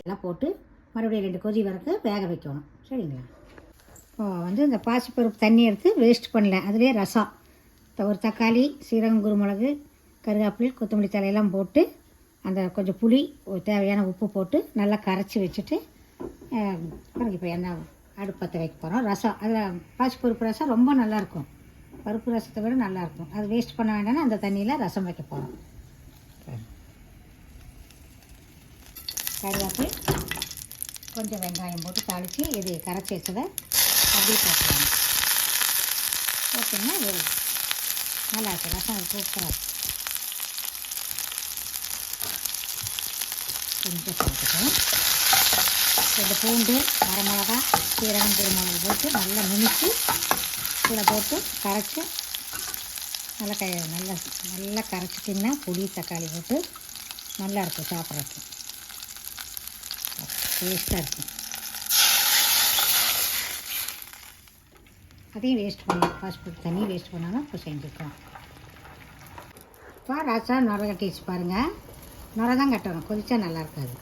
எல்லாம் போட்டு மறுபடியும் 2 கொதி வரைக்கும் வேக வைக்கணும். சரிங்களா? இப்போ இந்த பாசிப்பருப்பு தண்ணி எடுத்து வேஸ்ட் பண்ணல. அதுலேயே ரசம் ஒரு தக்காளி, சீரகம், குருமிளகு, கருவேப்பிலை, கொத்தமல்லி தலையெல்லாம் போட்டு அந்த கொஞ்சம் புளி, தேவையான உப்பு போட்டு நல்லா கரைச்சி வச்சுட்டு இப்போ எண்ணெய் அடுப்பு பற்ற வைக்க போகிறோம். ரசம் அதில் பாசிப்பருப்பு ரசம் ரொம்ப நல்லாயிருக்கும். பருப்பு ரசத்தை விட நல்லாயிருக்கும். அது வேஸ்ட் பண்ண வேண்டாம்னா அந்த தண்ணியில் ரசம் வைக்க போகிறோம். கருவேப்பிலை, கொஞ்சம் வெங்காயம் போட்டு தாளித்து இது கரைச்சி வச்சதை அப்படியே போட்டுருவாங்க. போட்டிங்கன்னா அது நல்லா இருக்கும். ரசம் சூப்பராக இருக்கும். கொஞ்சம் போட்டுக்கணும். இந்த பூண்டு, வரமிளகா, சீரகம், குருமிளகு போட்டு நல்லா நுணுக்கி இதில் போட்டு கரைச்சி நல்லா கரைச்சிட்டிங்கன்னா புளி, தக்காளி போட்டு நல்லாயிருக்கும். சாப்பிட்றதுக்கு டேஸ்ட்டாக இருக்கும். அதையும் வேஸ்ட் பண்ணலாம். பாசிப்பருப்பு தண்ணி வேஸ்ட் பண்ணாமல் இப்போ செஞ்சுருக்கோம். இப்போ ரசம் நுர கட்டிடுச்சு பாருங்கள். நுர தான் கட்டணும், கொதிச்சா நல்லா இருக்காது.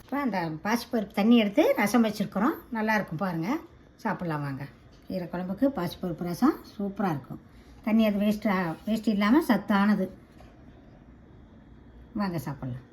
இப்போ அந்த பாசிப்பருப்பு தண்ணி எடுத்து ரசம் வச்சுருக்குறோம். நல்லாயிருக்கும் பாருங்கள். சாப்பிட்லாம் வாங்க. ஈரக்குழம்புக்கு பாசிப்பருப்பு ரசம் சூப்பராக இருக்கும். தண்ணி அது வேஸ்ட் இல்லாமல் சத்தானது. வாங்க சாப்பிட்லாம்.